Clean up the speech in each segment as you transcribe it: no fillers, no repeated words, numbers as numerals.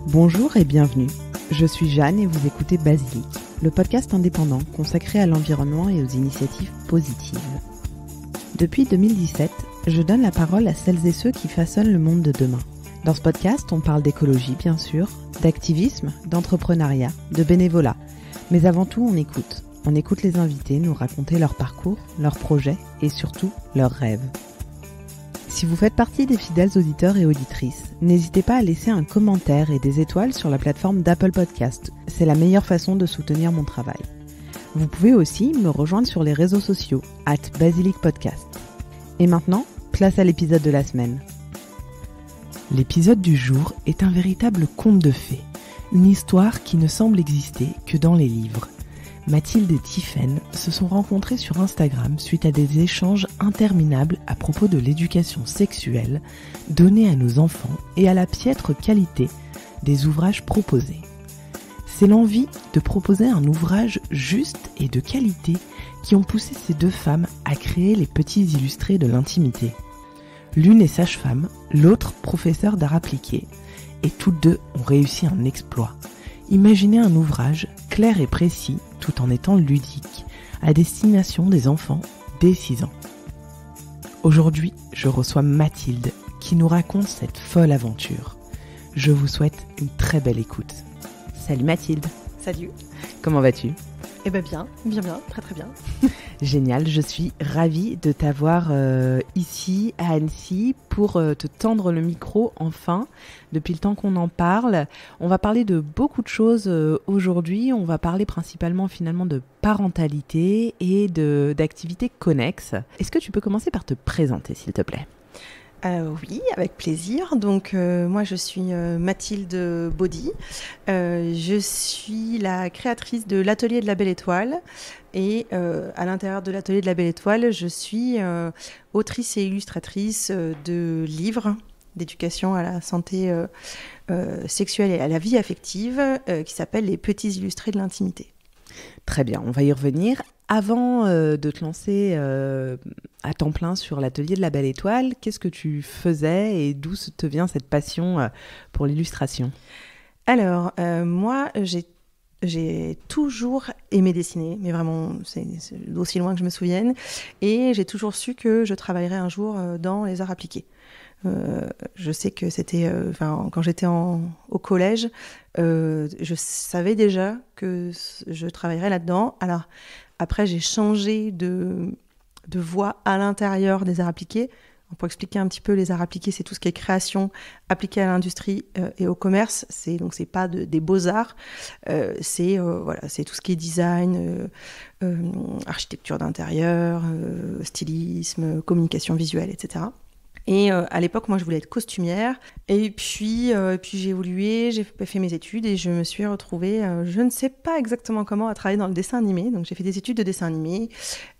Bonjour et bienvenue. Je suis Jeanne et vous écoutez Basilic, le podcast indépendant consacré à l'environnement et aux initiatives positives. Depuis 2017, je donne la parole à celles et ceux qui façonnent le monde de demain. Dans ce podcast, on parle d'écologie bien sûr, d'activisme, d'entrepreneuriat, de bénévolat. Mais avant tout, on écoute. On écoute les invités nous raconter leur parcours, leurs projets et surtout leurs rêves. Si vous faites partie des fidèles auditeurs et auditrices, n'hésitez pas à laisser un commentaire et des étoiles sur la plateforme d'Apple Podcast. C'est la meilleure façon de soutenir mon travail. Vous pouvez aussi me rejoindre sur les réseaux sociaux, @BasilicPodcast. Et maintenant, place à l'épisode de la semaine. L'épisode du jour est un véritable conte de fées, une histoire qui ne semble exister que dans les livres. Mathilde et Tiffaine se sont rencontrées sur Instagram suite à des échanges interminables à propos de l'éducation sexuelle donnée à nos enfants et à la piètre qualité des ouvrages proposés. C'est l'envie de proposer un ouvrage juste et de qualité qui ont poussé ces deux femmes à créer les petits illustrés de l'intimité. L'une est sage-femme, l'autre professeure d'art appliqué, et toutes deux ont réussi un exploit. Imaginez un ouvrage clair et précis tout en étant ludique, à destination des enfants dès 6 ans. Aujourd'hui, je reçois Mathilde qui nous raconte cette folle aventure. Je vous souhaite une très belle écoute. Salut Mathilde. Salut. Comment vas-tu ? Eh ben bien, très très bien. Génial, je suis ravie de t'avoir ici à Annecy pour te tendre le micro enfin, depuis le temps qu'on en parle. On va parler de beaucoup de choses aujourd'hui, on va parler principalement finalement de parentalité et d'activités connexes. Est-ce que tu peux commencer par te présenter s'il te plaît ? Oui, avec plaisir. Donc moi je suis Mathilde Baudy. Je suis la créatrice de l'Atelier de la Belle Étoile. Et à l'intérieur de l'Atelier de la Belle Étoile, je suis autrice et illustratrice de livres d'éducation à la santé sexuelle et à la vie affective qui s'appellent Les petits illustrés de l'intimité. Très bien, on va y revenir. Avant de te lancer à temps plein sur l'Atelier de la Belle Étoile, qu'est-ce que tu faisais et d'où te vient cette passion pour l'illustration ? Alors, moi, j'ai toujours aimé dessiner, mais vraiment, c'est aussi loin que je me souvienne. Et j'ai toujours su que je travaillerais un jour dans les arts appliqués. Je sais que c'était, quand j'étais au collège, je savais déjà que je travaillerais là-dedans. Alors, après, j'ai changé de voie à l'intérieur des arts appliqués. Pour expliquer un petit peu, les arts appliqués, c'est tout ce qui est création appliquée à l'industrie et au commerce. Donc c'est pas des beaux-arts, c'est tout ce qui est design, architecture d'intérieur, stylisme, communication visuelle, etc. Et à l'époque, moi, je voulais être costumière. Et puis j'ai évolué, j'ai fait mes études et je me suis retrouvée, je ne sais pas exactement comment, à travailler dans le dessin animé. Donc j'ai fait des études de dessin animé.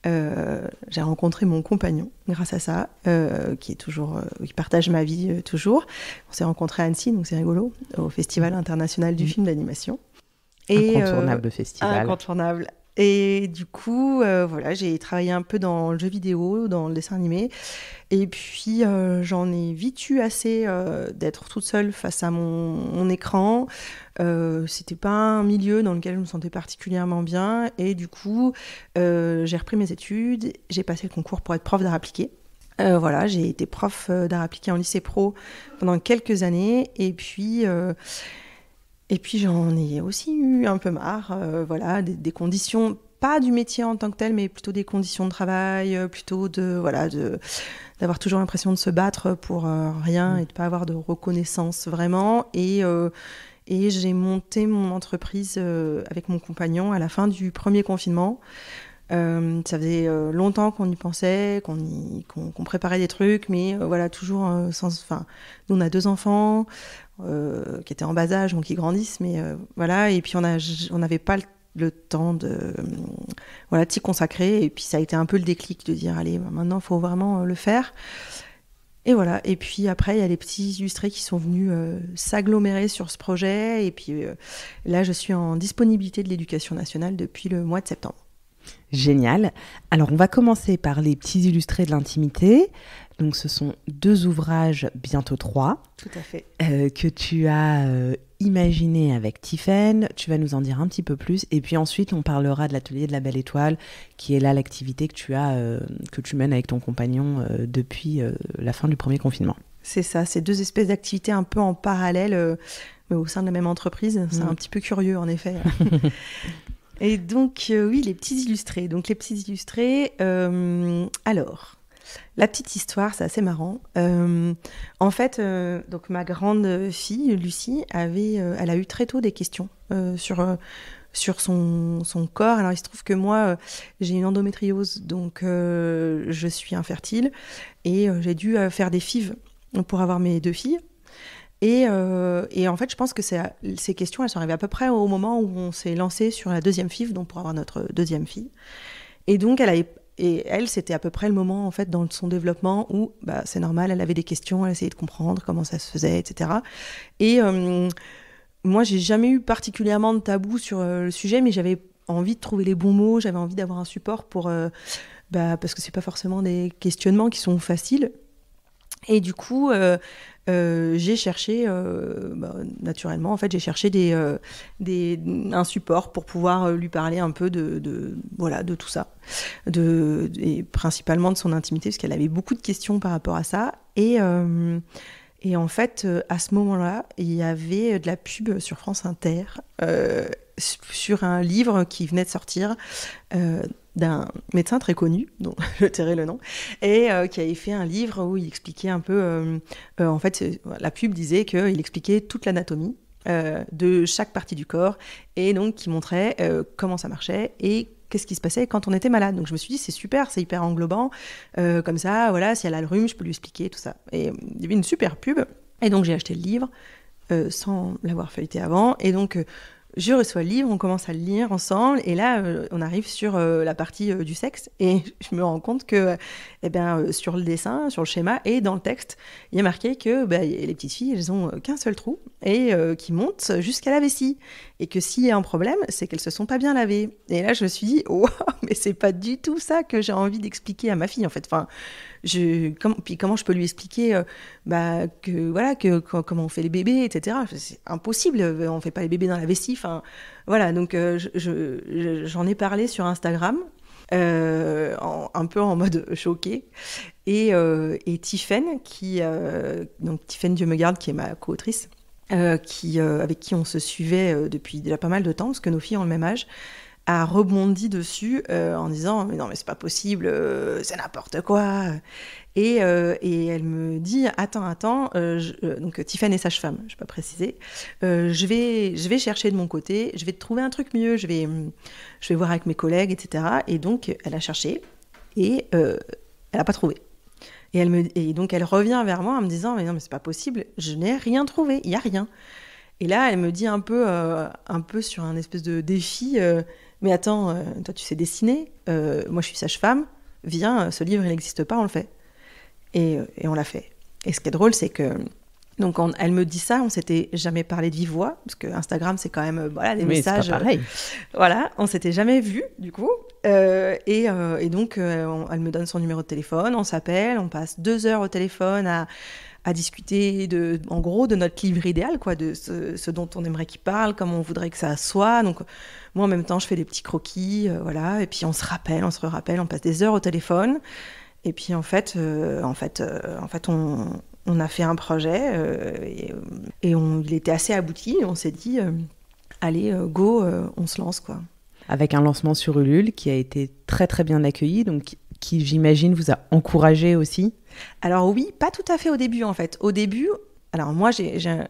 J'ai rencontré mon compagnon grâce à ça, qui partage ma vie toujours. On s'est rencontrés à Annecy, donc c'est rigolo, au Festival international du film d'animation. Incontournable festival. Incontournable. Et du coup, j'ai travaillé un peu dans le jeu vidéo, dans le dessin animé. Et puis, j'en ai vite eu assez d'être toute seule face à mon écran. C'était pas un milieu dans lequel je me sentais particulièrement bien. Et du coup, j'ai repris mes études. J'ai passé le concours pour être prof d'art appliqué. J'ai été prof d'art appliqué en lycée pro pendant quelques années. Et puis j'en ai aussi eu un peu marre, des conditions, pas du métier en tant que tel, mais plutôt des conditions de travail, plutôt d'avoir toujours l'impression de se battre pour rien et de pas avoir de reconnaissance vraiment. Et j'ai monté mon entreprise avec mon compagnon à la fin du premier confinement. Ça faisait longtemps qu'on y pensait, qu'on préparait des trucs, mais toujours nous on a 2 enfants qui étaient en bas âge, donc qui grandissent, mais et puis on n'avait pas le temps de s'y consacrer, et puis ça a été un peu le déclic de dire allez, maintenant il faut vraiment le faire. Et voilà, et puis après il y a les petits illustrés qui sont venus s'agglomérer sur ce projet, et puis là je suis en disponibilité de l'Éducation nationale depuis le mois de septembre. Génial. Alors, on va commencer par les petits illustrés de l'intimité. Donc, ce sont 2 ouvrages, bientôt 3. Tout à fait. Que tu as imaginer avec Tiffaine. Tu vas nous en dire un petit peu plus. Et puis ensuite, on parlera de l'atelier de la Belle Étoile, qui est là l'activité que tu mènes avec ton compagnon depuis la fin du premier confinement. C'est ça, c'est 2 espèces d'activités un peu en parallèle, mais au sein de la même entreprise. C'est un petit peu curieux, en effet. Et donc, oui, les petits illustrés. Donc, les petits illustrés, alors... La petite histoire, c'est assez marrant. En fait, donc ma grande fille, Lucie, elle a eu très tôt des questions sur son corps. Alors, il se trouve que moi, j'ai une endométriose, donc je suis infertile. Et j'ai dû faire des FIV pour avoir mes 2 filles. Et en fait, je pense que ces questions, elles sont arrivées à peu près au moment où on s'est lancé sur la 2e FIV, donc pour avoir notre 2e fille. Et donc, elle, c'était à peu près le moment, en fait, dans son développement où, c'est normal, elle avait des questions, elle essayait de comprendre comment ça se faisait, etc. Et moi, j'ai jamais eu particulièrement de tabou sur le sujet, mais j'avais envie de trouver les bons mots, j'avais envie d'avoir un support parce que c'est pas forcément des questionnements qui sont faciles. Et du coup, j'ai cherché, naturellement, en fait, j'ai cherché un support pour pouvoir lui parler un peu de tout ça, et principalement de son intimité, parce qu'elle avait beaucoup de questions par rapport à ça. Et en fait, à ce moment-là, il y avait de la pub sur France Inter sur un livre qui venait de sortir d'un médecin très connu, dont je tairai le nom, et qui avait fait un livre où il expliquait un peu... en fait, la pub disait qu'il expliquait toute l'anatomie de chaque partie du corps, et donc qui montrait comment ça marchait et qu'est-ce qui se passait quand on était malade. Donc je me suis dit, c'est super, c'est hyper englobant. Comme ça, voilà, si elle a le rhume, je peux lui expliquer tout ça. Et il y avait une super pub. Et donc j'ai acheté le livre sans l'avoir feuilleté avant. Et donc... je reçois le livre, on commence à le lire ensemble, et là, on arrive sur la partie du sexe, et je me rends compte que, sur le dessin, sur le schéma, et dans le texte, il y a marqué que les petites filles, elles ont qu'un seul trou, et qui monte jusqu'à la vessie, et que s'il y a un problème, c'est qu'elles se sont pas bien lavées. Et là, je me suis dit, wow, mais c'est pas du tout ça que j'ai envie d'expliquer à ma fille, en fait. Enfin, puis comment je peux lui expliquer comment on fait les bébés, etc. C'est impossible, on fait pas les bébés dans la vessie. Enfin, voilà, donc j'en ai parlé sur Instagram, un peu en mode choqué. Et Tiffaine, donc Tiffaine Dieu me garde, qui est ma co-autrice, avec qui on se suivait depuis déjà pas mal de temps, parce que nos filles ont le même âge, a rebondi dessus en disant « Mais non, mais c'est pas possible, c'est n'importe quoi !» Et elle me dit « Attends, donc Tiffaine est sage-femme, je ne vais pas préciser, je vais chercher de mon côté, je vais te trouver un truc mieux, je vais voir avec mes collègues, etc. » Et donc, elle a cherché et elle n'a pas trouvé. Et donc, elle revient vers moi en me disant « Mais non, mais c'est pas possible, je n'ai rien trouvé, il n'y a rien. » Et là, elle me dit un peu sur un espèce de défi mais attends, toi tu sais dessiner, moi je suis sage-femme, viens, ce livre il n'existe pas, on le fait. Et on l'a fait. Et ce qui est drôle, c'est que donc elle me dit ça, on s'était jamais parlé de vive voix, parce que Instagram c'est quand même des messages. C'est pas pareil. Voilà, on s'était jamais vus du coup. Et donc elle me donne son numéro de téléphone, on s'appelle, on passe 2 heures au téléphone à discuter en gros de notre livre idéal, quoi, de ce dont on aimerait qu'il parle, comment on voudrait que ça soit. Donc moi en même temps je fais des petits croquis, voilà, et puis on se rappelle, on passe des heures au téléphone. Et puis en fait on a fait un projet il était assez abouti, et on s'est dit allez go, on se lance, quoi. Avec un lancement sur Ulule qui a été très très bien accueilli, donc qui j'imagine vous a encouragé aussi. Alors oui, pas tout à fait au début en fait. Au début, alors moi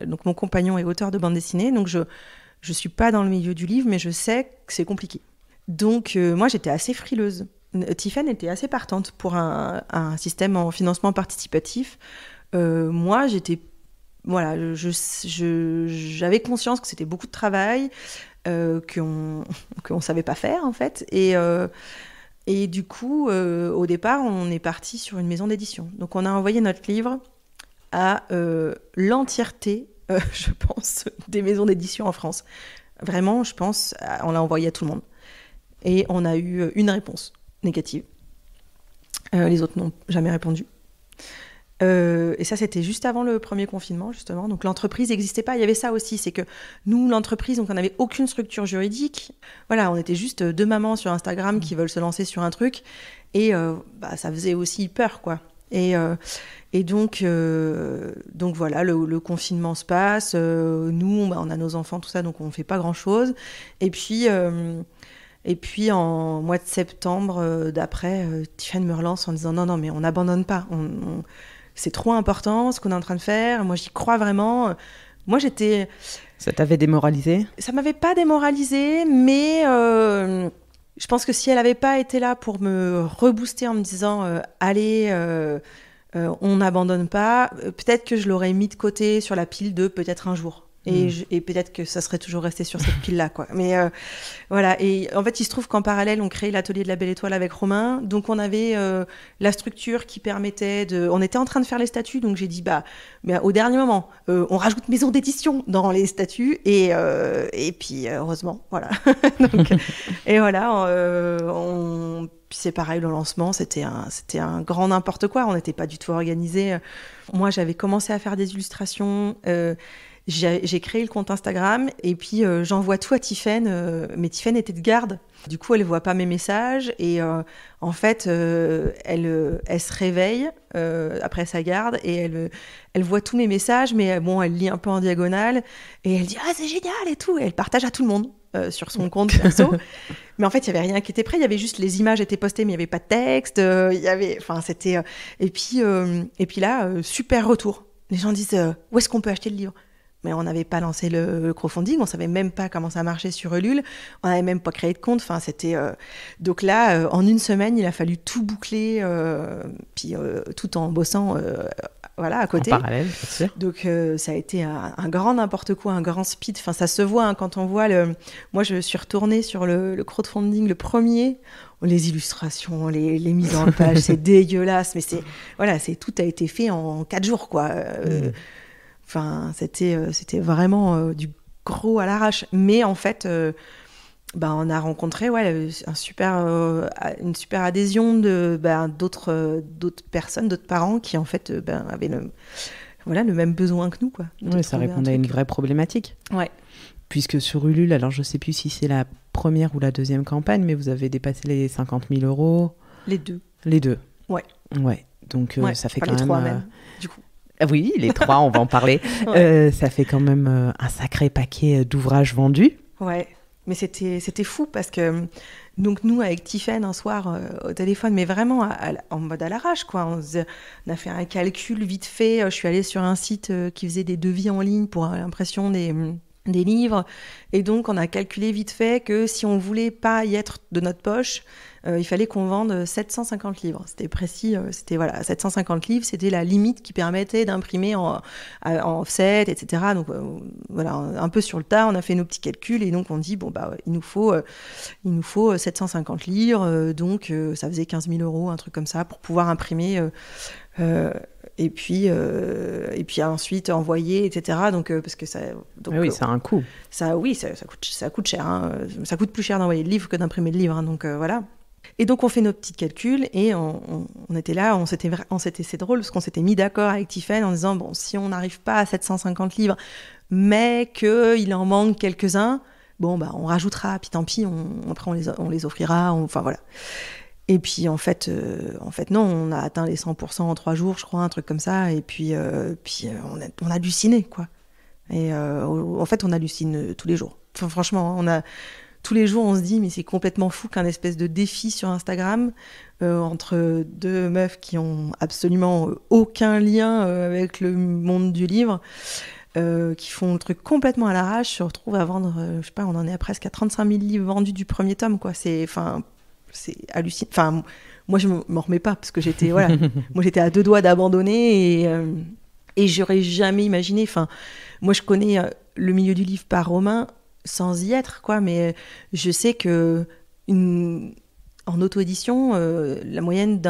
donc mon compagnon est auteur de bande dessinée, donc je suis pas dans le milieu du livre, mais je sais que c'est compliqué. Donc moi j'étais assez frileuse. Tiffaine était assez partante pour un système en financement participatif. Moi j'avais conscience que c'était beaucoup de travail, qu'on savait pas faire en fait, et du coup au départ on est parti sur une maison d'édition. Donc on a envoyé notre livre à l'entièreté je pense des maisons d'édition en France. Vraiment, je pense, on l'a envoyé à tout le monde, et on a eu une réponse négative. Les autres n'ont jamais répondu. Et ça, c'était juste avant le premier confinement, justement. Donc, l'entreprise n'existait pas. Il y avait ça aussi. C'est que nous, l'entreprise, donc, on n'avait aucune structure juridique. Voilà, on était juste deux mamans sur Instagram qui veulent se lancer sur un truc. Et ça faisait aussi peur, quoi. Et donc voilà, le confinement se passe. Nous, on a nos enfants, tout ça, donc on ne fait pas grand-chose. Et puis en mois de septembre d'après, Tiffany me relance en disant non, mais on n'abandonne pas. C'est trop important ce qu'on est en train de faire. Moi, j'y crois vraiment. Moi, j'étais... Ça t'avait démoralisé ? Ça m'avait pas démoralisé, mais je pense que si elle n'avait pas été là pour me rebooster en me disant allez, on n'abandonne pas, peut-être que je l'aurais mis de côté sur la pile de peut-être un jour. Et peut-être que ça serait toujours resté sur cette pile-là, quoi. Mais voilà. Et en fait, il se trouve qu'en parallèle, on crée l'atelier de la Belle Étoile avec Romain. Donc, on avait la structure qui permettait de... On était en train de faire les statuts, donc j'ai dit, mais au dernier moment, on rajoute maison d'édition dans les statuts. Et puis, heureusement, voilà. Donc, et voilà, Puis c'est pareil, le lancement, c'était un grand n'importe quoi. On n'était pas du tout organisé. Moi, j'avais commencé à faire des illustrations. J'ai créé le compte Instagram et puis j'envoie tout à Tiffany, mais Tiffany était de garde. Du coup, elle ne voit pas mes messages et en fait, elle se réveille après sa garde et elle voit tous mes messages, mais bon, elle lit un peu en diagonale et elle dit « Ah, c'est génial !» et tout. Et elle partage à tout le monde sur son compte perso. Mais en fait, il n'y avait rien qui était prêt. Il y avait juste les images étaient postées, mais il n'y avait pas de texte. C'était... Et puis là, super retour. Les gens disent « Où est-ce qu'on peut acheter le livre ?» Mais on n'avait pas lancé le crowdfunding, on ne savait même pas comment ça marchait sur Ulule, on n'avait même pas créé de compte. Enfin, c'était, donc là, en une semaine, il a fallu tout boucler, puis tout en bossant à côté. En parallèle, bien sûr. Donc ça a été un grand n'importe quoi, un grand speed. Enfin, ça se voit quand on voit Moi, je suis retournée sur le crowdfunding, le premier. Les illustrations, les mises en page, c'est dégueulasse, mais tout a été fait en 4 jours, quoi. Enfin, c'était vraiment du gros à l'arrache. Mais en fait, on a rencontré une super adhésion d'autres personnes, d'autres parents qui en fait avaient le même besoin que nous, quoi. Oui, ça répondait à une vraie problématique. Ouais. Puisque sur Ulule, alors je ne sais plus si c'est la première ou la deuxième campagne, mais vous avez dépassé les 50 000 €. Les deux. Les deux. Ouais. Ouais. Donc ça fait quand les même... 3 même, du coup. Oui, les 3, on va en parler. Ouais. Ça fait quand même un sacré paquet d'ouvrages vendus. Ouais, mais c'était fou parce que donc nous, avec Tiffany, un soir au téléphone, mais vraiment en mode à l'arrache, quoi. On a fait un calcul vite fait. Je suis allée sur un site qui faisait des devis en ligne pour l'impression des livres. Et donc, on a calculé vite fait que si on voulait pas y être de notre poche, il fallait qu'on vende 750 livres. C'était précis, 750 livres, c'était la limite qui permettait d'imprimer en offset, etc. Donc, un peu sur le tas, on a fait nos petits calculs et donc on dit, il nous faut 750 livres, donc ça faisait 15 000 €, un truc comme ça, pour pouvoir imprimer... Et puis ensuite envoyer, etc. Donc parce que ça. Donc, oui, ça a un coût. Ça coûte cher. Hein. Ça coûte plus cher d'envoyer le livre que d'imprimer le livre. Hein, donc voilà. Et donc on fait nos petits calculs et on était là, c'est drôle parce qu'on s'était mis d'accord avec Tiffany en disant si on n'arrive pas à 750 livres, mais qu'il en manque quelques-uns, on rajoutera. Puis tant pis, après on les offrira. Enfin voilà. Et puis en fait non, on a atteint les 100% en 3 jours, je crois, un truc comme ça. Et puis on a halluciné, quoi. Et en fait, on hallucine tous les jours. Enfin, franchement, tous les jours, on se dit, mais c'est complètement fou qu'un espèce de défi sur Instagram entre deux meufs qui ont absolument aucun lien avec le monde du livre, qui font le truc complètement à l'arrache, se retrouvent à vendre, je sais pas, on en est à presque à 35 000 livres vendus du premier tome, quoi. C'est hallucinant. Enfin, moi, je m'en remets pas parce que j'étais à 2 doigts d'abandonner et j'aurais jamais imaginé. Enfin, moi, je connais le milieu du livre par Romain sans y être, quoi. Mais je sais que en auto-édition, la moyenne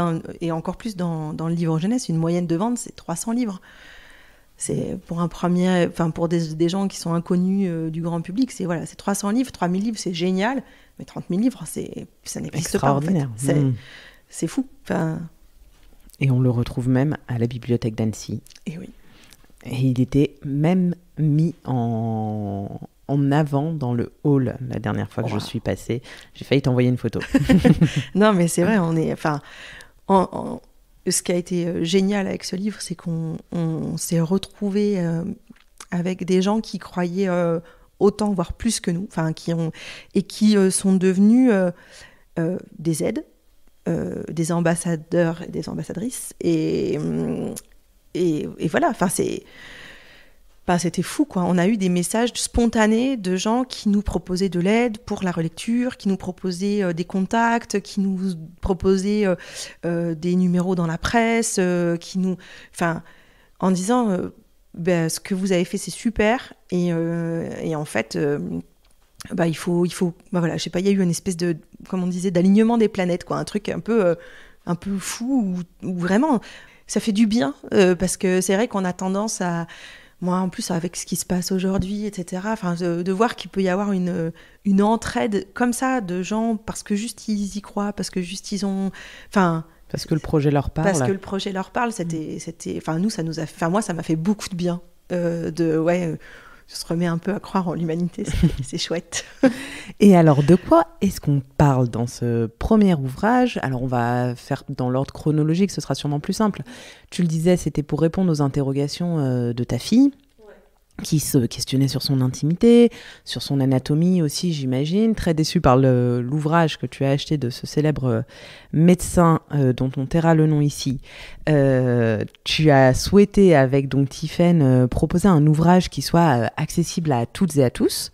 et encore plus dans le livre jeunesse, une moyenne de vente, c'est 300 livres. C'est pour des gens qui sont inconnus du grand public, c'est 300 livres, 3000 livres, c'est génial. Mais 30 000 livres, ça n'existe pas, en fait. C'est fou. Enfin... Et on le retrouve même à la bibliothèque d'Annecy. Et oui. Et il était même mis en avant dans le hall la dernière fois que je suis passée. J'ai failli t'envoyer une photo. Non, mais c'est vrai, ce qui a été génial avec ce livre, c'est qu'on s'est retrouvés avec des gens qui croyaient autant, voire plus que nous, qui sont devenus des aides, des ambassadeurs et des ambassadrices. Et voilà, c'était fou, quoi. On a eu des messages spontanés de gens qui nous proposaient de l'aide pour la relecture, qui nous proposaient des contacts, qui nous proposaient des numéros dans la presse, en disant ce que vous avez fait, c'est super. Et en fait, il faut voilà, je sais pas, il y a eu une espèce de, comme on disait, d'alignement des planètes, quoi, un truc un peu fou où vraiment ça fait du bien, parce que c'est vrai qu'on a tendance à, moi, en plus, avec ce qui se passe aujourd'hui, etc., de voir qu'il peut y avoir une entraide comme ça de gens parce que juste ils y croient, parce que juste ils ont... Parce que le projet leur parle. Parce que le projet leur parle, moi, ça m'a fait beaucoup de bien. Je se remets un peu à croire en l'humanité, c'est chouette. Et alors, de quoi est-ce qu'on parle dans ce premier ouvrage ? Alors, on va faire dans l'ordre chronologique, ce sera sûrement plus simple. Tu le disais, c'était pour répondre aux interrogations de ta fille, qui se questionnait sur son intimité, sur son anatomie aussi, j'imagine. Très déçue par l'ouvrage que tu as acheté de ce célèbre médecin dont on taira le nom ici. Tu as souhaité, avec donc Tiffaine, proposer un ouvrage qui soit accessible à toutes et à tous.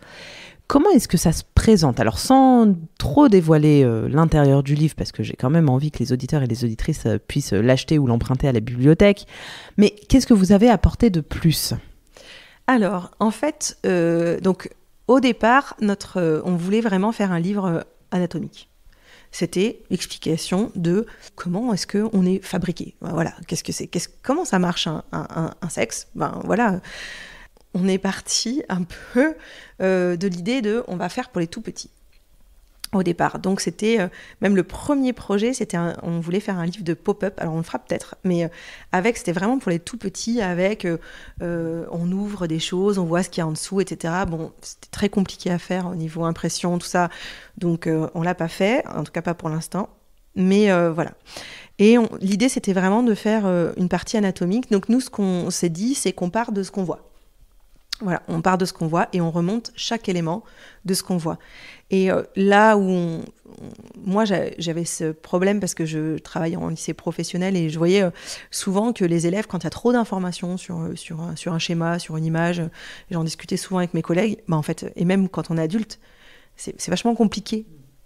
Comment est-ce que ça se présente ? Alors, sans trop dévoiler l'intérieur du livre, parce que j'ai quand même envie que les auditeurs et les auditrices puissent l'acheter ou l'emprunter à la bibliothèque, mais qu'est-ce que vous avez apporté de plus ? Alors, en fait, donc, au départ, on voulait vraiment faire un livre anatomique. C'était l'explication de comment est-ce qu'on est fabriqué. Voilà, qu'est-ce que c'est, comment ça marche un sexe. Voilà, on est parti un peu de l'idée de on va faire pour les tout petits. Au départ. Donc c'était même le premier projet, on voulait faire un livre de pop-up, alors on le fera peut-être, mais c'était vraiment pour les tout petits, avec on ouvre des choses, on voit ce qu'il y a en dessous, etc. Bon, c'était très compliqué à faire au niveau impression, tout ça, donc on l'a pas fait, en tout cas pas pour l'instant, mais voilà. Et l'idée, c'était vraiment de faire une partie anatomique. Donc nous, ce qu'on s'est dit, c'est qu'on part de ce qu'on voit. Voilà, on part de ce qu'on voit et on remonte chaque élément de ce qu'on voit. Et là où moi j'avais ce problème parce que je travaillais en lycée professionnel et je voyais souvent que les élèves, quand il y a trop d'informations sur un schéma, sur une image, j'en discutais souvent avec mes collègues, en fait, et même quand on est adulte, c'est vachement compliqué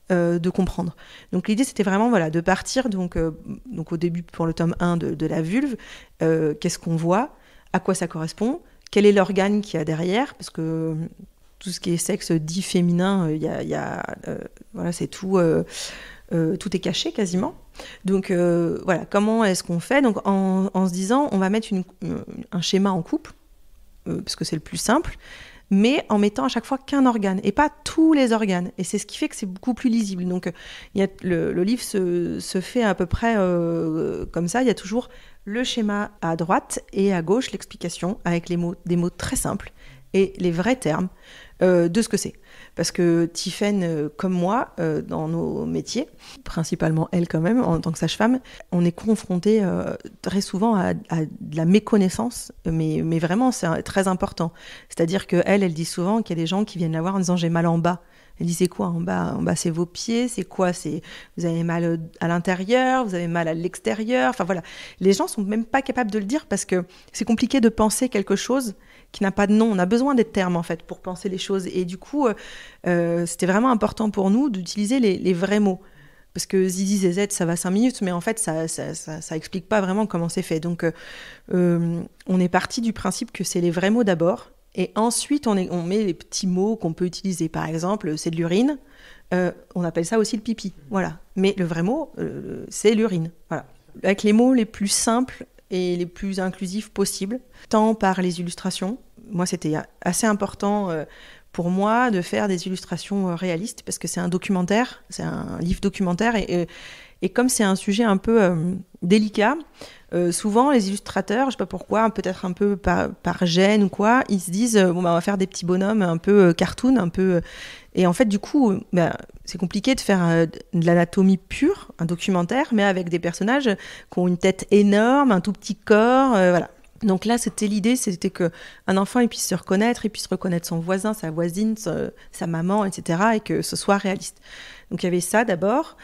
de comprendre. Donc l'idée, c'était vraiment de partir, donc au début pour le tome 1 de la vulve, qu'est-ce qu'on voit, à quoi ça correspond, quel est l'organe qu'il y a derrière, parce que tout ce qui est sexe dit féminin, voilà, c'est tout, tout est caché quasiment. Donc voilà, comment est-ce qu'on fait ? Donc en se disant, on va mettre un schéma en couple, parce que c'est le plus simple, mais en mettant à chaque fois qu'un organe, et pas tous les organes. Et c'est ce qui fait que c'est beaucoup plus lisible. Donc le livre se fait à peu près comme ça, il y a toujours le schéma à droite et à gauche, l'explication, avec des mots très simples, et les vrais termes de ce que c'est. Parce que Tiffaine, comme moi, dans nos métiers, principalement elle quand même, en tant que sage-femme, on est confronté très souvent à de la méconnaissance, mais vraiment c'est très important. C'est-à-dire qu'elle dit souvent qu'il y a des gens qui viennent la voir en disant « j'ai mal en bas ». Elle dit « c'est quoi en bas ? En bas c'est vos pieds, c'est quoi ? Vous avez mal à l'intérieur, vous avez mal à l'extérieur ». Enfin voilà, les gens sont même pas capables de le dire parce que c'est compliqué de penser quelque chose qui n'a pas de nom. On a besoin des termes en fait pour penser les choses. Et du coup, c'était vraiment important pour nous d'utiliser les vrais mots. Parce que Zizi Zezet, ça va 5 minutes, mais en fait, ça explique pas vraiment comment c'est fait. Donc, on est parti du principe que c'est les vrais mots d'abord. Et ensuite, on met les petits mots qu'on peut utiliser. Par exemple, c'est de l'urine. On appelle ça aussi le pipi. Voilà. Mais le vrai mot, c'est l'urine. Voilà. Avec les mots les plus simples et les plus inclusifs possibles, tant par les illustrations. Moi, c'était assez important pour moi de faire des illustrations réalistes, parce que c'est un documentaire, c'est un livre documentaire, Et comme c'est un sujet un peu délicat, souvent les illustrateurs, je sais pas pourquoi, peut-être un peu par gêne ou quoi, ils se disent on va faire des petits bonhommes un peu cartoon, un peu... Et en fait, du coup, c'est compliqué de faire de l'anatomie pure, un documentaire, mais avec des personnages qui ont une tête énorme, un tout petit corps, voilà. Donc là, c'était l'idée, c'était qu'un enfant il puisse se reconnaître, il puisse reconnaître son voisin, sa voisine, sa maman, etc., et que ce soit réaliste. Donc il y avait ça d'abord.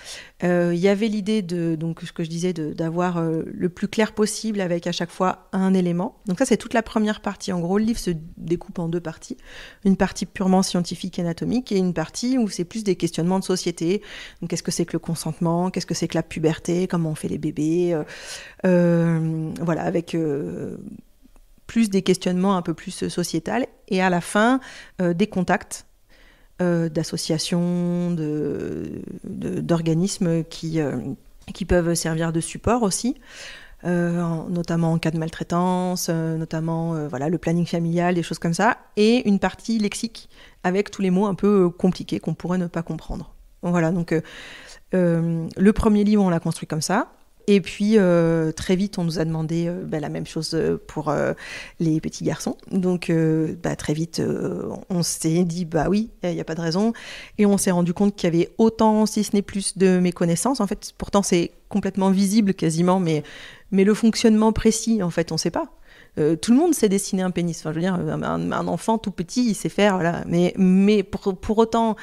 Il y avait l'idée donc ce que je disais, d'avoir le plus clair possible avec à chaque fois un élément. Donc ça, c'est toute la première partie. En gros, le livre se découpe en deux parties. Une partie purement scientifique et anatomique et une partie où c'est plus des questionnements de société. Donc qu'est-ce que c'est que le consentement? Qu'est-ce que c'est que la puberté? Comment on fait les bébés? Voilà, avec plus des questionnements un peu plus sociétal. Et à la fin, des contacts d'associations, d'organismes qui peuvent servir de support aussi, notamment en cas de maltraitance, notamment voilà, le planning familial, des choses comme ça, et une partie lexique avec tous les mots un peu compliqués qu'on pourrait ne pas comprendre. Voilà, donc le premier livre, on l'a construit comme ça. Et puis, très vite, on nous a demandé la même chose pour les petits garçons. Donc, très vite, on s'est dit, oui, il n'y a pas de raison. Et on s'est rendu compte qu'il y avait autant, si ce n'est plus, de méconnaissances. En fait, pourtant, c'est complètement visible quasiment, mais le fonctionnement précis, en fait, on ne sait pas. Tout le monde sait dessiner un pénis. Enfin, je veux dire, un enfant tout petit, il sait faire, voilà. Mais pour autant,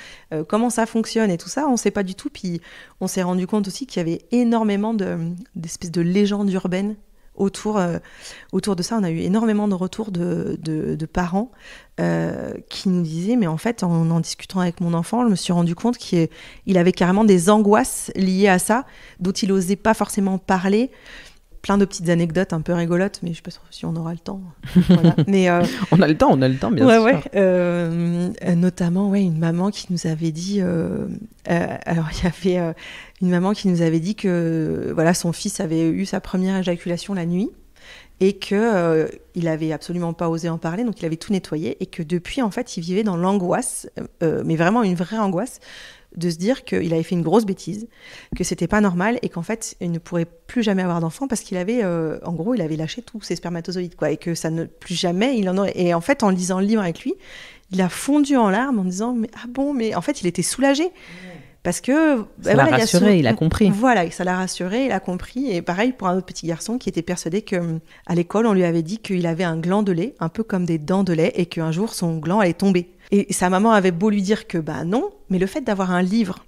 comment ça fonctionne et tout ça, on ne sait pas du tout. Puis on s'est rendu compte aussi qu'il y avait énormément d'espèces de légendes urbaines autour de ça. On a eu énormément de retours de parents qui nous disaient, mais en fait, en discutant avec mon enfant, je me suis rendu compte qu'il avait carrément des angoisses liées à ça, dont il n'osait pas forcément parler. Plein de petites anecdotes un peu rigolotes, mais je ne sais pas si on aura le temps. Voilà. Mais, on a le temps, bien sûr. Ouais. Notamment, une maman qui nous avait dit... alors, il y avait une maman qui nous avait dit que voilà, son fils avait eu sa première éjaculation la nuit et qu'il n'avait absolument pas osé en parler, donc il avait tout nettoyé et que depuis, en fait, il vivait dans l'angoisse, mais vraiment une vraie angoisse, de se dire qu'il avait fait une grosse bêtise, que c'était pas normal et qu'en fait il ne pourrait plus jamais avoir d'enfant parce qu'il avait en gros il avait lâché tous ses spermatozoïdes quoi, et que ça ne plus jamais il en aurait. Et en fait en lisant le livre avec lui, il a fondu en larmes en disant mais en fait il était soulagé parce que ça l'a rassuré, il a compris. Voilà, ça l'a rassuré, il a compris. Et pareil pour un autre petit garçon qui était persuadé que à l'école on lui avait dit qu'il avait un gland de lait, un peu comme des dents de lait, et qu'un jour son gland allait tomber. Et sa maman avait beau lui dire que non, mais le fait d'avoir un livre,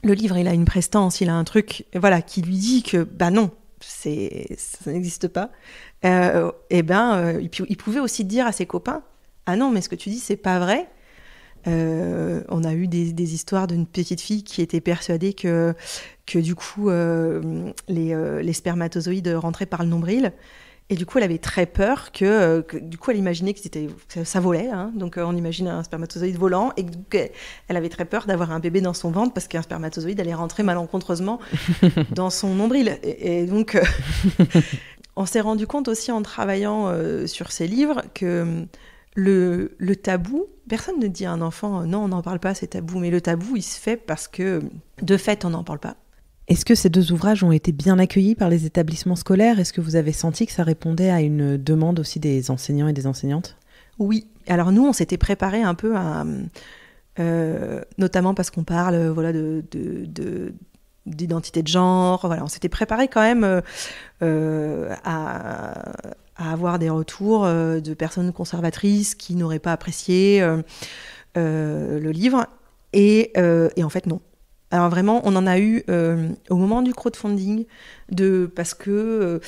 le livre il a une prestance, il a un truc, voilà, qui lui dit que non, ça n'existe pas. Il pouvait aussi dire à ses copains, ah non, mais ce que tu dis c'est pas vrai. On a eu des histoires d'une petite fille qui était persuadée que du coup les spermatozoïdes rentraient par le nombril. Et du coup, elle avait très peur que du coup, elle imaginait que ça volait. Hein, donc, on imagine un spermatozoïde volant. Et donc, elle avait très peur d'avoir un bébé dans son ventre parce qu'un spermatozoïde allait rentrer malencontreusement dans son nombril. Et donc, on s'est rendu compte aussi en travaillant sur ces livres que le tabou, personne ne dit à un enfant « non, on n'en parle pas, c'est tabou ». Mais le tabou, il se fait parce que, de fait, on n'en parle pas. Est-ce que ces deux ouvrages ont été bien accueillis par les établissements scolaires ? Est-ce que vous avez senti que ça répondait à une demande aussi des enseignants et des enseignantes ? Oui. Alors nous, on s'était préparé un peu à... notamment parce qu'on parle d'identité de genre. Voilà, on s'était préparé quand même à avoir des retours de personnes conservatrices qui n'auraient pas apprécié le livre. Et en fait, non. Alors vraiment, on en a eu au moment du crowdfunding, parce que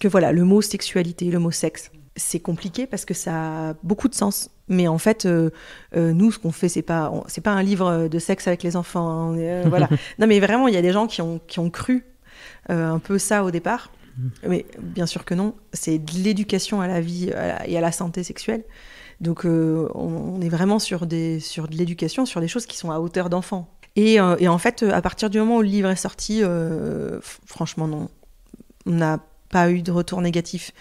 voilà, le mot sexualité, le mot sexe, c'est compliqué parce que ça a beaucoup de sens. Mais en fait, nous, ce qu'on fait, c'est pas un livre de sexe avec les enfants. Hein, voilà. Non, mais vraiment, il y a des gens qui ont cru un peu ça au départ. Mais bien sûr que non. C'est de l'éducation à la vie et à la santé sexuelle. Donc, on est vraiment sur de l'éducation, sur des choses qui sont à hauteur d'enfant. Et en fait, à partir du moment où le livre est sorti, franchement, non. On n'a pas eu de retour négatif.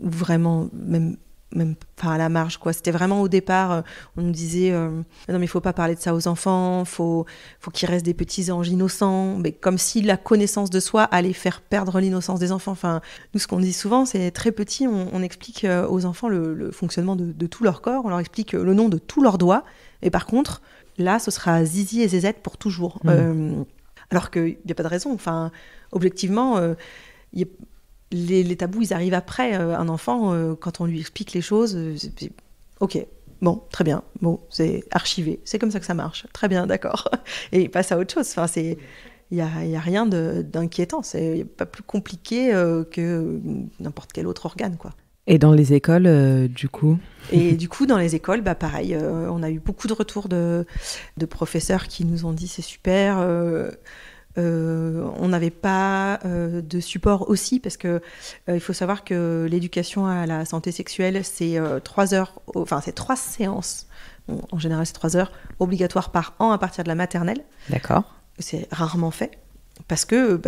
Vraiment, même même pas à la marge, quoi. C'était vraiment au départ, on nous disait non mais il faut pas parler de ça aux enfants, faut qu'ils restent des petits anges innocents, mais comme si la connaissance de soi allait faire perdre l'innocence des enfants. Enfin, nous ce qu'on dit souvent, c'est très petit, on explique aux enfants le fonctionnement de tout leur corps, on leur explique le nom de tous leurs doigts, et par contre, là, ce sera zizi et zézette pour toujours. Alors qu'il n'y a pas de raison. Enfin, objectivement, les tabous, ils arrivent après. Un enfant, quand on lui explique les choses, c'est ok, bon, très bien, bon, c'est archivé, c'est comme ça que ça marche. Très bien, d'accord. Et il passe à autre chose. Enfin, il n'y a rien d'inquiétant. C'est pas plus compliqué que n'importe quel autre organe, quoi. Et dans les écoles, du coup Et du coup, dans les écoles, pareil, on a eu beaucoup de retours de professeurs qui nous ont dit c'est super. On n'avait pas de support aussi parce que il faut savoir que l'éducation à la santé sexuelle, c'est 3 heures, c'est 3 séances. Bon, en général, c'est 3 heures obligatoires par an à partir de la maternelle. D'accord. C'est rarement fait. Parce que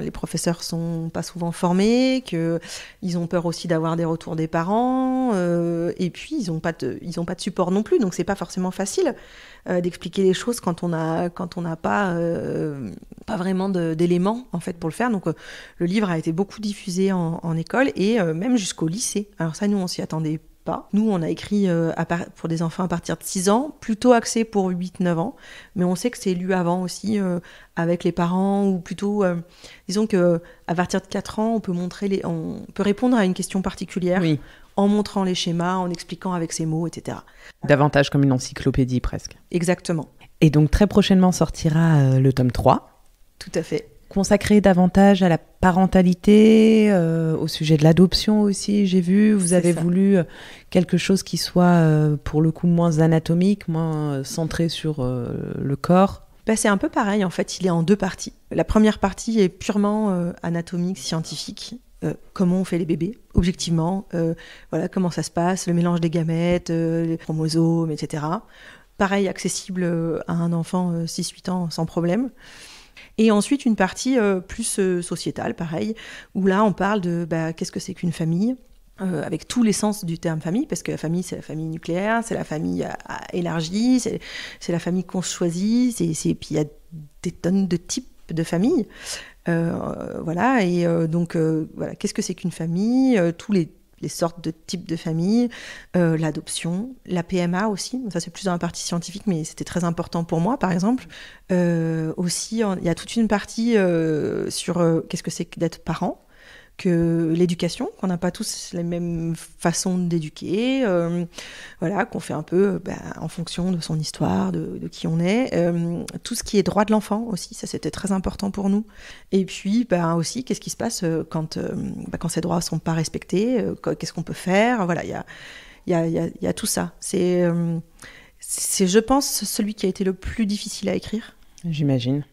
les professeurs sont pas souvent formés, qu'ils ont peur aussi d'avoir des retours des parents, et puis ils ont pas de support non plus, donc c'est pas forcément facile d'expliquer les choses quand on n'a pas vraiment d'éléments en fait pour le faire. Donc le livre a été beaucoup diffusé en école et même jusqu'au lycée. Alors ça, nous on s'y attendait pas. Nous, on a écrit pour des enfants à partir de 6 ans, plutôt axé pour 8-9 ans, mais on sait que c'est lu avant aussi avec les parents, ou plutôt, disons qu'à partir de 4 ans, on peut répondre à une question particulière en montrant les schémas, en expliquant avec ses mots, etc. Davantage comme une encyclopédie presque. Exactement. Et donc très prochainement sortira le tome 3. Tout à fait. Consacré davantage à la parentalité, au sujet de l'adoption aussi, j'ai vu. Vous avez voulu quelque chose qui soit, pour le coup, moins anatomique, moins centré sur le corps. C'est un peu pareil, en fait, il est en 2 parties. La première partie est purement anatomique, scientifique. Comment on fait les bébés, objectivement. Voilà, comment ça se passe, le mélange des gamètes, les chromosomes, etc. Pareil, accessible à un enfant 6-8 ans sans problème. Et ensuite, une partie plus sociétale, pareil, où là, on parle de qu'est-ce que c'est qu'une famille, avec tous les sens du terme famille, parce que la famille, c'est la famille nucléaire, c'est la famille élargie, c'est la famille qu'on choisit, puis il y a des tonnes de types de familles. Voilà, et donc, voilà, qu'est-ce que c'est qu'une famille, tous les sortes de types de familles, l'adoption, la PMA aussi, ça c'est plus dans la partie scientifique, mais c'était très important pour moi par exemple. Aussi, il y a toute une partie sur qu'est-ce que c'est que d'être parent, que l'éducation, qu'on n'a pas tous les mêmes façons d'éduquer, voilà, qu'on fait un peu en fonction de son histoire, de qui on est. Tout ce qui est droit de l'enfant aussi, ça c'était très important pour nous. Et puis aussi, qu'est-ce qui se passe quand ces droits ne sont pas respectés, qu'est-ce qu'on peut faire. Voilà, il y a tout ça. C'est, je pense, celui qui a été le plus difficile à écrire. J'imagine.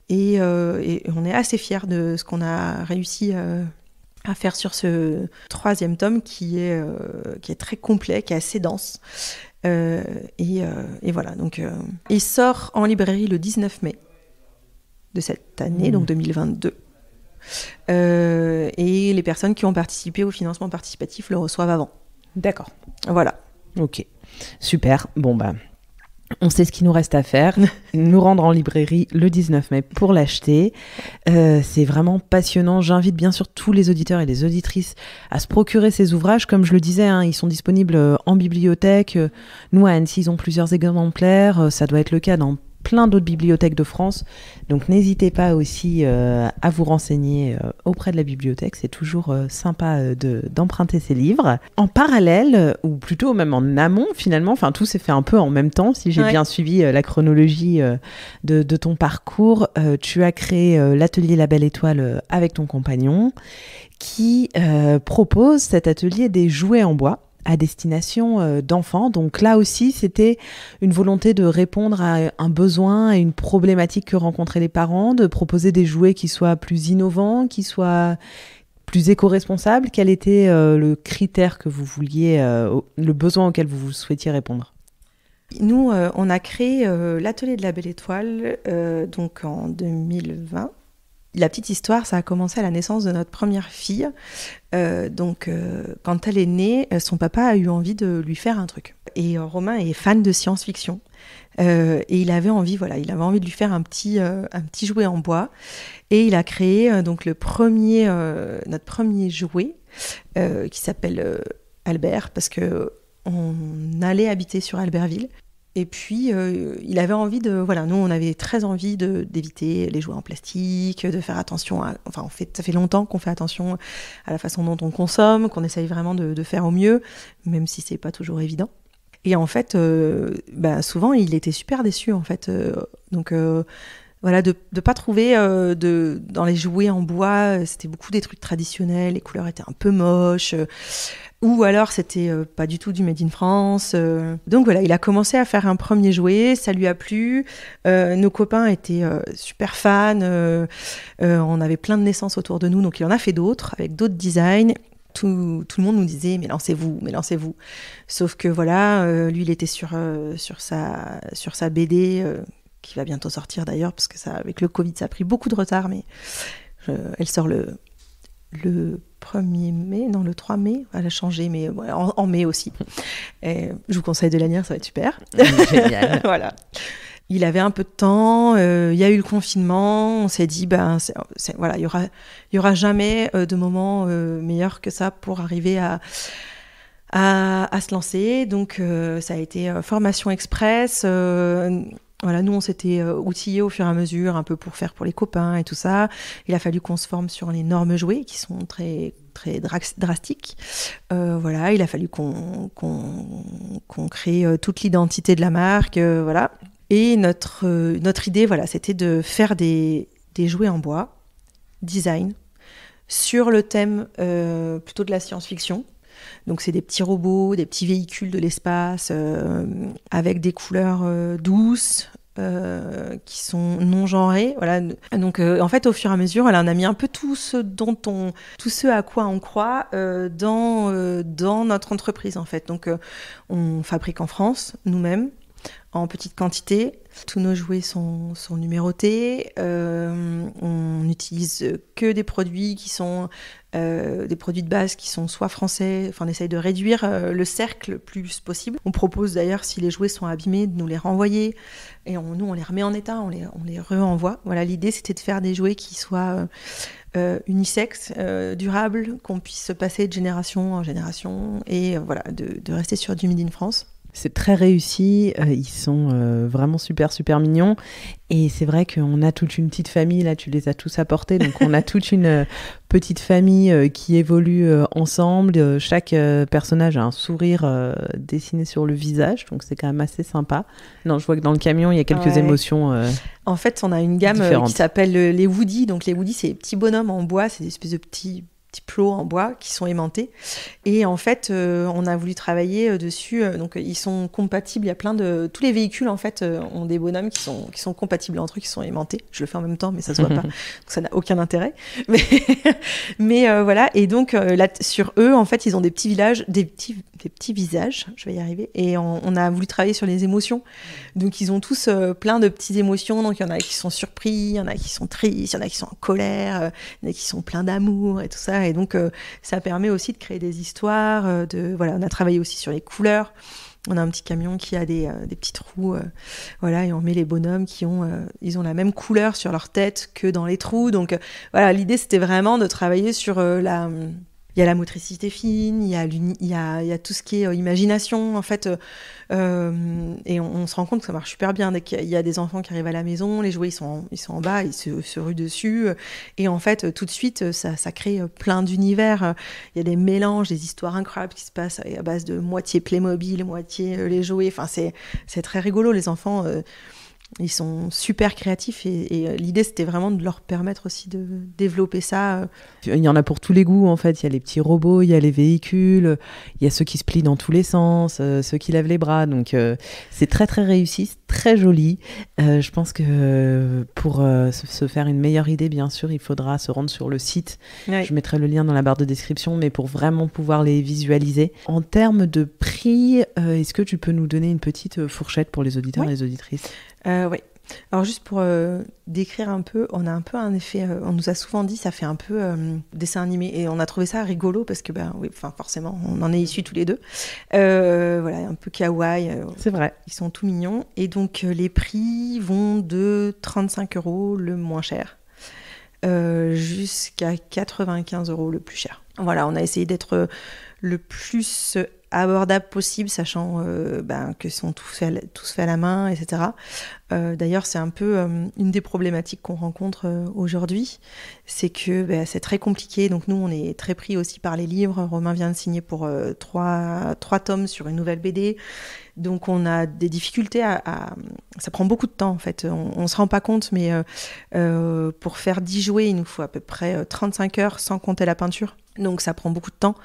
Et on est assez fiers de ce qu'on a réussi à faire sur ce 3e tome qui est très complet, qui est assez dense. Et voilà, donc il sort en librairie le 19 mai de cette année, donc 2022. Et les personnes qui ont participé au financement participatif le reçoivent avant. D'accord. Voilà. Ok, super. Bon, on sait ce qu'il nous reste à faire, nous rendre en librairie le 19 mai pour l'acheter. C'est vraiment passionnant. J'invite bien sûr tous les auditeurs et les auditrices à se procurer ces ouvrages. Comme je le disais, ils sont disponibles en bibliothèque. Nous, à Annecy, ils ont plusieurs exemplaires. Ça doit être le cas dans plein d'autres bibliothèques de France. Donc n'hésitez pas aussi à vous renseigner auprès de la bibliothèque. C'est toujours sympa d'emprunter ces livres. En parallèle, ou plutôt même en amont finalement, tout s'est fait un peu en même temps, si j'ai bien suivi la chronologie de ton parcours. Tu as créé l'atelier La Belle Étoile avec ton compagnon qui propose cet atelier des jouets en bois à destination d'enfants. Donc là aussi, c'était une volonté de répondre à un besoin, à une problématique que rencontraient les parents, de proposer des jouets qui soient plus innovants, qui soient plus éco-responsables. Quel était le critère que vous vouliez, le besoin auquel vous souhaitiez répondre ? Nous, on a créé l'atelier de la Belle Étoile donc en 2020. la petite histoire, ça a commencé à la naissance de notre première fille. Quand elle est née, son papa a eu envie de lui faire un truc. Et Romain est fan de science-fiction. Et il avait envie de lui faire un petit jouet en bois. Et il a créé notre premier jouet qui s'appelle Albert, parce que on allait habiter sur Albertville. Et puis, il avait envie nous, on avait très envie d'éviter les jouets en plastique, de faire attention ça fait longtemps qu'on fait attention à la façon dont on consomme, qu'on essaye vraiment de faire au mieux, même si c'est pas toujours évident. Et en fait, souvent, il était super déçu, en fait. De pas trouver dans les jouets en bois, c'était beaucoup des trucs traditionnels, les couleurs étaient un peu moches, ou alors c'était pas du tout du Made in France. Donc voilà, il a commencé à faire un premier jouet, ça lui a plu. Nos copains étaient super fans, on avait plein de naissances autour de nous, donc il en a fait d'autres, avec d'autres designs. Tout le monde nous disait mais lancez-vous. Sauf que lui il était sur sa BD qui va bientôt sortir d'ailleurs, parce que avec le Covid ça a pris beaucoup de retard, mais elle sort le 1er mai, non le 3 mai, elle a changé, mais en mai aussi. Et je vous conseille de la lire, ça va être super. Génial. Voilà. Il avait un peu de temps, il y a eu le confinement, on s'est dit, il y aura jamais de moment meilleur que ça pour arriver à se lancer. Donc, ça a été formation express. Nous, on s'était outillés au fur et à mesure, un peu pour faire pour les copains et tout ça. Il a fallu qu'on se forme sur les normes jouets, qui sont très très drastiques. Il a fallu qu'on crée toute l'identité de la marque, voilà. Et notre idée, c'était de faire des jouets en bois, design, sur le thème plutôt de la science-fiction. Donc c'est des petits robots, des petits véhicules de l'espace, avec des couleurs douces, qui sont non genrées. Voilà. Donc en fait, au fur et à mesure, on a mis un peu tout ce à quoi on croit dans notre entreprise en fait. Donc on fabrique en France, nous-mêmes, en petite quantité. Tous nos jouets sont numérotés. On n'utilise que des produits qui sont des produits de base qui sont soit français. Enfin, on essaye de réduire le cercle le plus possible. On propose d'ailleurs, si les jouets sont abîmés, de nous les renvoyer. Et on les remet en état, on les renvoie. Voilà, l'idée, c'était de faire des jouets qui soient unisexes, durables, qu'on puisse se passer de génération en génération et de rester sur du Made in France. C'est très réussi, ils sont vraiment super mignons, et c'est vrai qu'on a toute une petite famille, là tu les as tous apportés, donc on a toute une petite famille qui évolue ensemble, chaque personnage a un sourire dessiné sur le visage, donc c'est quand même assez sympa. Non, je vois que dans le camion il y a quelques émotions En fait, on a une gamme qui s'appelle les Woody, donc les Woody c'est des petits bonhommes en bois, c'est des espèces de petits plots en bois qui sont aimantés, et en fait on a voulu travailler dessus, donc ils sont compatibles, il y a plein de tous les véhicules en fait ont des bonhommes qui sont compatibles entre eux, qui sont aimantés. Je le fais en même temps mais ça se voit pas, donc ça n'a aucun intérêt, mais voilà. Et donc là sur eux en fait ils ont des petits visages, je vais y arriver, et on a voulu travailler sur les émotions, donc ils ont tous plein de petites émotions, donc il y en a qui sont surpris, il y en a qui sont tristes, il y en a qui sont en colère, il y en a qui sont pleins d'amour et tout ça. Et donc, ça permet aussi de créer des histoires. On a travaillé aussi sur les couleurs. On a un petit camion qui a des petits trous, et on met les bonhommes ils ont la même couleur sur leur tête que dans les trous. Donc, l'idée c'était vraiment de travailler sur il y a la motricité fine, il y a tout ce qui est imagination en fait, et on se rend compte que ça marche super bien. Dès qu'il y a des enfants qui arrivent à la maison, les jouets ils sont en bas, ils se ruent dessus, et en fait tout de suite ça crée plein d'univers. Il y a des mélanges, des histoires incroyables qui se passent à base de moitié Playmobil, moitié les jouets. Enfin c'est très rigolo, les enfants. Ils sont super créatifs, et l'idée c'était vraiment de leur permettre aussi de développer ça. Il y en a pour tous les goûts en fait, il y a les petits robots, il y a les véhicules, il y a ceux qui se plient dans tous les sens, ceux qui lèvent les bras, donc c'est très très réussi, c'est très joli. Je pense que pour se faire une meilleure idée, bien sûr, il faudra se rendre sur le site. Ouais. Je mettrai le lien dans la barre de description, mais pour vraiment pouvoir les visualiser. En termes de prix, est-ce que tu peux nous donner une petite fourchette pour les auditeurs et les auditrices ? Oui. Alors juste pour décrire un peu, on a un peu un effet, on nous a souvent dit ça fait un peu dessin animé et on a trouvé ça rigolo parce que oui, forcément on en est issus tous les deux. Voilà, un peu kawaii. C'est vrai. Ils sont tout mignons et donc les prix vont de 35 € le moins cher jusqu'à 95 € le plus cher. Voilà, on a essayé d'être le plus abordable possible, sachant que sont tous faits à la main, etc. D'ailleurs, c'est un peu une des problématiques qu'on rencontre aujourd'hui, c'est que c'est très compliqué. Donc nous, on est très pris aussi par les livres. Romain vient de signer pour 3 tomes sur une nouvelle BD. Donc on a des difficultés ça prend beaucoup de temps en fait. On se rend pas compte, mais pour faire 10 jouets, il nous faut à peu près 35 heures sans compter la peinture. Donc ça prend beaucoup de temps.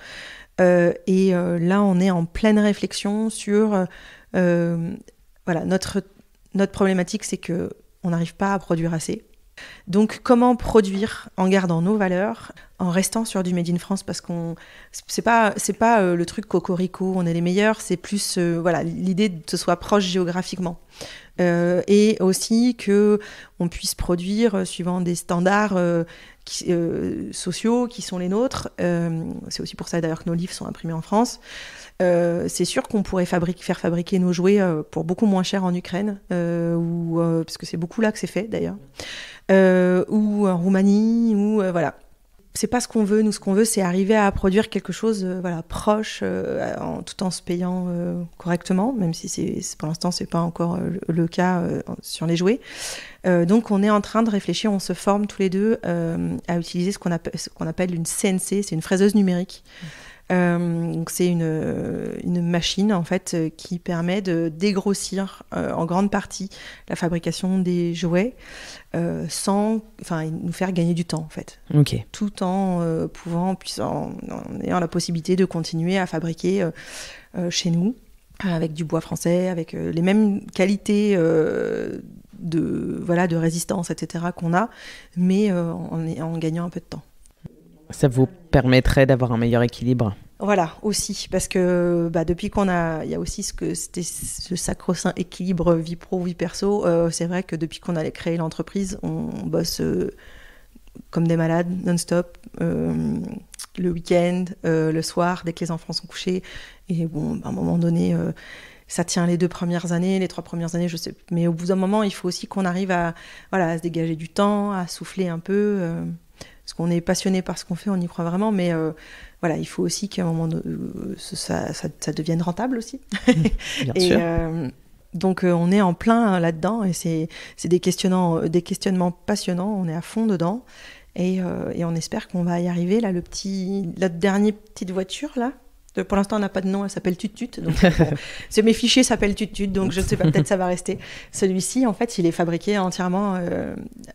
Et là, on est en pleine réflexion sur voilà, notre problématique, c'est que on n'arrive pas à produire assez. Donc, comment produire en gardant nos valeurs, en restant sur du Made in France, parce qu'on c'est pas le truc cocorico, on est les meilleurs, c'est plus voilà, l'idée de ce soit proche géographiquement. Et aussi que on puisse produire suivant des standards sociaux qui sont les nôtres. C'est aussi pour ça d'ailleurs que nos livres sont imprimés en France. C'est sûr qu'on pourrait faire fabriquer nos jouets pour beaucoup moins cher en Ukraine, parce que c'est beaucoup là que c'est fait d'ailleurs, ou en Roumanie, ou voilà. C'est pas ce qu'on veut. Nous, ce qu'on veut, c'est arriver à produire quelque chose voilà, proche, tout en se payant correctement, même si pour l'instant, c'est pas encore le cas sur les jouets. Donc, on est en train de réfléchir, on se forme tous les deux à utiliser ce qu'on appelle une CNC, c'est une fraiseuse numérique. Donc c'est une machine en fait qui permet de dégrossir en grande partie la fabrication des jouets sans nous faire gagner du temps en fait. Okay. Tout en en ayant la possibilité de continuer à fabriquer chez nous avec du bois français, avec les mêmes qualités de résistance, etc. qu'on a, mais en gagnant un peu de temps. Ça vous permettrait d'avoir un meilleur équilibre. Voilà, aussi, parce que depuis il y a aussi ce sacro-saint équilibre vie pro, vie perso, c'est vrai que depuis qu'on a créé l'entreprise, on bosse comme des malades, non-stop, le week-end, le soir, dès que les enfants sont couchés, et bon, à un moment donné, ça tient les 2 premières années, les 3 premières années, je sais, mais au bout d'un moment, il faut aussi qu'on arrive à se dégager du temps, à souffler un peu, parce qu'on est passionné par ce qu'on fait, on y croit vraiment, mais voilà, il faut aussi qu'à un moment ça devienne rentable aussi. Bien sûr. Donc on est en plein là-dedans et c'est des questionnements passionnants, on est à fond dedans et on espère qu'on va y arriver. Là, la dernière petite voiture là, pour l'instant on n'a pas de nom, elle s'appelle Tut-Tut, donc mes fichiers s'appellent Tut-Tut, donc je ne sais pas, peut-être ça va rester. Celui-ci en fait il est fabriqué entièrement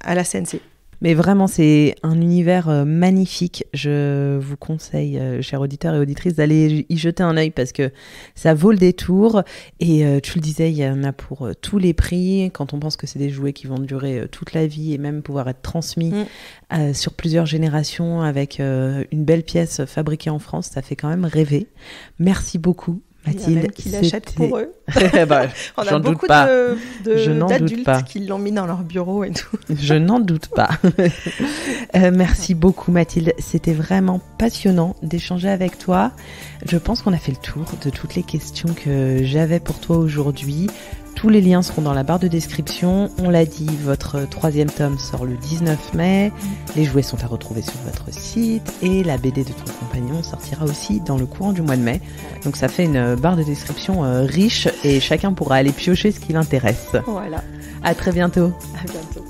à la CNC. Mais vraiment, c'est un univers magnifique. Je vous conseille, chers auditeurs et auditrices, d'aller y jeter un œil parce que ça vaut le détour. Et tu le disais, il y en a pour tous les prix. Quand on pense que c'est des jouets qui vont durer toute la vie et même pouvoir être transmis sur plusieurs générations avec une belle pièce fabriquée en France, ça fait quand même rêver. Merci beaucoup. Mathilde, il y a même qui l'achètent pour eux. On a beaucoup d'adultes qui l'ont mis dans leur bureau et tout. Je n'en doute pas. Merci beaucoup Mathilde, c'était vraiment passionnant d'échanger avec toi. Je pense qu'on a fait le tour de toutes les questions que j'avais pour toi aujourd'hui. Tous les liens seront dans la barre de description. On l'a dit, votre 3e tome sort le 19 mai. Les jouets sont à retrouver sur votre site. Et la BD de ton compagnon sortira aussi dans le courant du mois de mai. Donc ça fait une barre de description riche et chacun pourra aller piocher ce qui l'intéresse. Voilà. À très bientôt. À bientôt.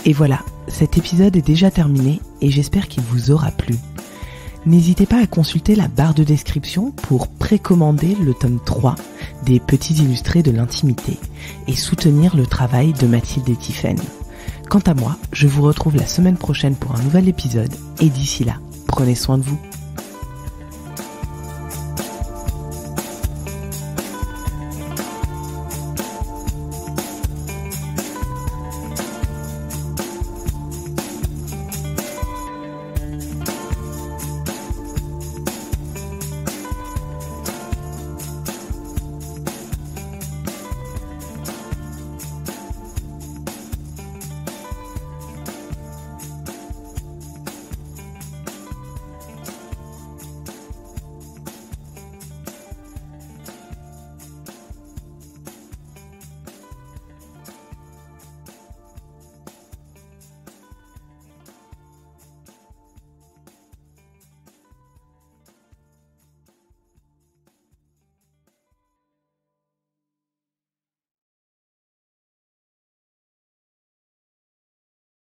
Et voilà, cet épisode est déjà terminé et j'espère qu'il vous aura plu. N'hésitez pas à consulter la barre de description pour précommander le tome 3 des Petits illustrés de l'intimité et soutenir le travail de Mathilde et Tiphaine. Quant à moi, je vous retrouve la semaine prochaine pour un nouvel épisode et d'ici là, prenez soin de vous.